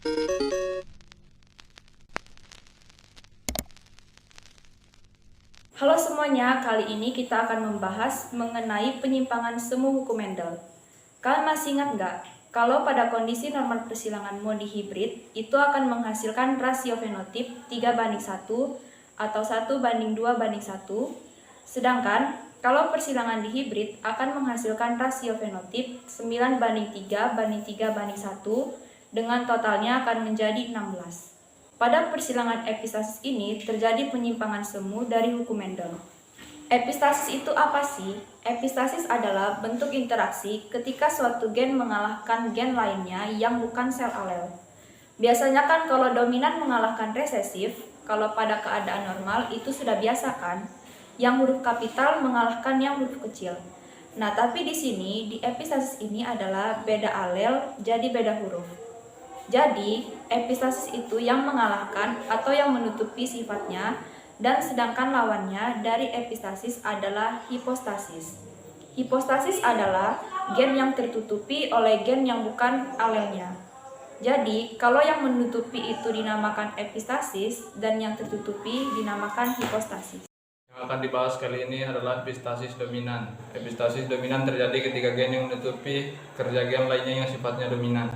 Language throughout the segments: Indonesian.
Halo semuanya, kali ini kita akan membahas mengenai penyimpangan semu hukum Mendel. Kalian masih ingat nggak? Kalau pada kondisi normal persilangan mode hibrid, itu akan menghasilkan rasio fenotip 3:1 atau 1:2:1. Sedangkan, kalau persilangan di hibrid akan menghasilkan rasio fenotip 9:3:3:1 dengan totalnya akan menjadi 16. Pada persilangan epistasis ini terjadi penyimpangan semu dari hukum Mendel. Epistasis itu apa sih? Epistasis adalah bentuk interaksi ketika suatu gen mengalahkan gen lainnya yang bukan sel alel. Biasanya kan kalau dominan mengalahkan resesif, kalau pada keadaan normal itu sudah biasa kan? Yang huruf kapital mengalahkan yang huruf kecil. Nah, tapi di sini, di epistasis ini adalah beda alel, jadi beda huruf. Jadi, epistasis itu yang mengalahkan atau yang menutupi sifatnya, dan sedangkan lawannya dari epistasis adalah hipostasis. Hipostasis adalah gen yang tertutupi oleh gen yang bukan alelnya. Jadi, kalau yang menutupi itu dinamakan epistasis dan yang tertutupi dinamakan hipostasis. Yang akan dibahas kali ini adalah epistasis dominan. Epistasis dominan terjadi ketika gen yang menutupi kerja gen lainnya yang sifatnya dominan.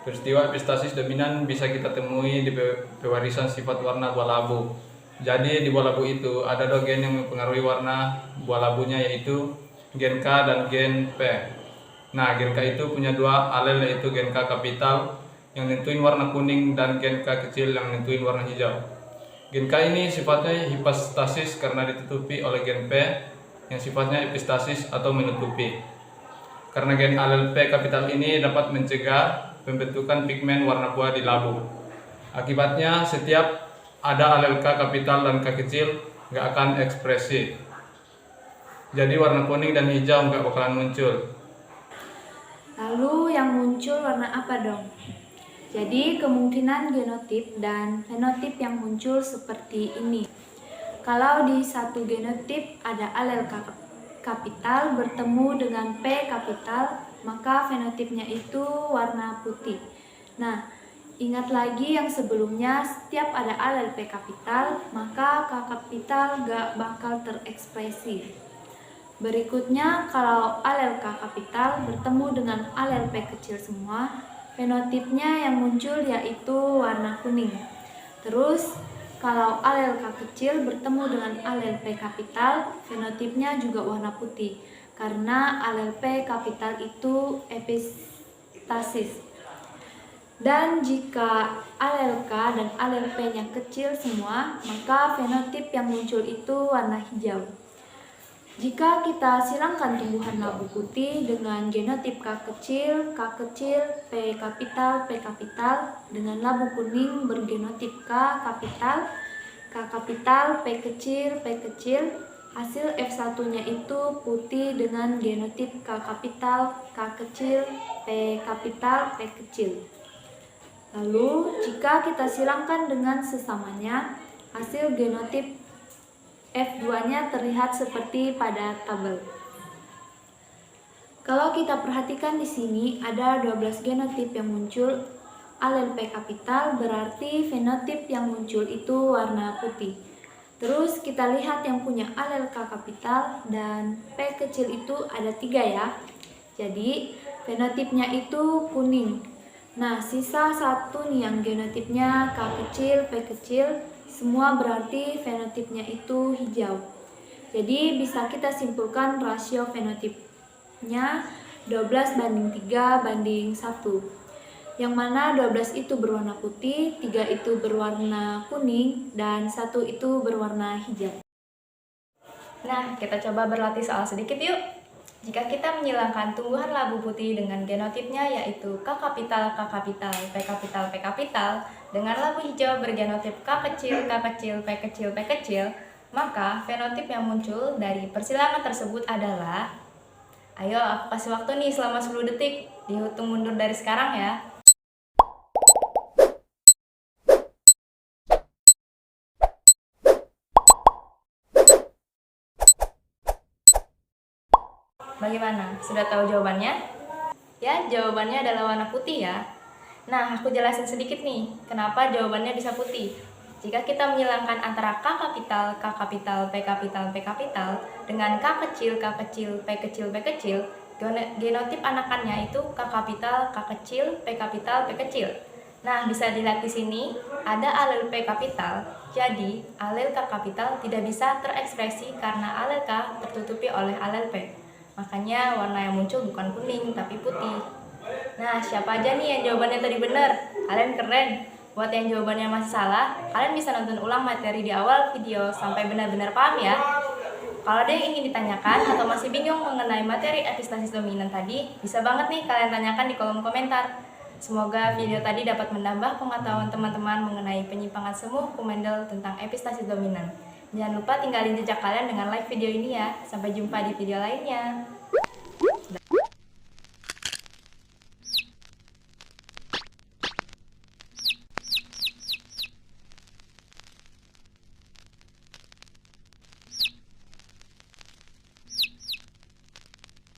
Peristiwa epistasis dominan bisa kita temui di pewarisan sifat warna buah labu. Jadi di buah labu itu ada dua gen yang mempengaruhi warna buah labunya, yaitu gen K dan gen P. Nah, gen K itu punya dua alel, yaitu gen K kapital yang nentuin warna kuning dan gen K kecil yang nentuin warna hijau. Gen K ini sifatnya hipostasis karena ditutupi oleh gen P yang sifatnya epistasis atau menutupi. Karena gen alel P kapital ini dapat mencegah pembentukan pigmen warna buah di labu. Akibatnya setiap ada alel K kapital dan K kecil nggak akan ekspresi. Jadi warna kuning dan hijau nggak bakalan muncul. Lalu yang muncul warna apa dong? Jadi kemungkinan genotip dan fenotip yang muncul seperti ini. Kalau di satu genotip ada alel K kapital bertemu dengan P kapital, maka fenotipnya itu warna putih. Nah, ingat lagi yang sebelumnya, setiap ada alel P kapital, maka K kapital gak bakal terekspresi. Berikutnya, kalau alel K kapital bertemu dengan alel P kecil semua, fenotipnya yang muncul yaitu warna kuning. Terus, kalau alel K kecil bertemu dengan alel P kapital, fenotipnya juga warna putih, karena alel P kapital itu epistasis. Dan jika alel K dan alel P-nya kecil semua, maka fenotip yang muncul itu warna hijau. Jika kita silangkan tumbuhan labu putih dengan genotip K kecil, P kapital, dengan labu kuning bergenotip K kapital, P kecil, hasil F1-nya itu putih dengan genotip K kapital, P kecil. Lalu, jika kita silangkan dengan sesamanya, hasil genotip F2-nya terlihat seperti pada tabel. Kalau kita perhatikan di sini ada 12 genotip yang muncul alel P kapital, berarti fenotip yang muncul itu warna putih. Terus kita lihat yang punya alel K kapital dan P kecil itu ada 3 ya. Jadi fenotipnya itu kuning. Nah, sisa satu nih yang genotipnya K kecil, P kecil, semua berarti fenotipnya itu hijau. Jadi bisa kita simpulkan rasio fenotipnya 12:3:1. Yang mana 12 itu berwarna putih, 3 itu berwarna kuning, dan 1 itu berwarna hijau. Nah, kita coba berlatih soal sedikit yuk. Jika kita menyilangkan tumbuhan labu putih dengan genotipnya yaitu K kapital, P kapital, dengan labu hijau bergenotip K kecil, P kecil, maka fenotip yang muncul dari persilangan tersebut adalah, ayo aku kasih waktu nih selama 10 detik, dihitung mundur dari sekarang ya. Bagaimana? Sudah tahu jawabannya? Ya, jawabannya adalah warna putih ya. Nah, aku jelasin sedikit nih, kenapa jawabannya bisa putih. Jika kita menyilangkan antara K kapital, K kapital, P kapital, P kapital dengan K kecil, K kecil, P kecil, P kecil, genotip anakannya itu K kapital, K kecil, P kapital, P kecil. Nah, bisa dilihat di sini, ada alel P kapital, jadi alel K kapital tidak bisa terekspresi karena alel K tertutupi oleh alel P. Makanya warna yang muncul bukan kuning, tapi putih. Nah, siapa aja nih yang jawabannya tadi benar? Kalian keren. Buat yang jawabannya masih salah, kalian bisa nonton ulang materi di awal video sampai benar-benar paham ya. Kalau ada yang ingin ditanyakan atau masih bingung mengenai materi epistasis dominan tadi, bisa banget nih kalian tanyakan di kolom komentar. Semoga video tadi dapat menambah pengetahuan teman-teman mengenai penyimpangan semu hukum Mendel tentang epistasis dominan. Jangan lupa tinggalin jejak kalian dengan like video ini ya. Sampai jumpa di video lainnya.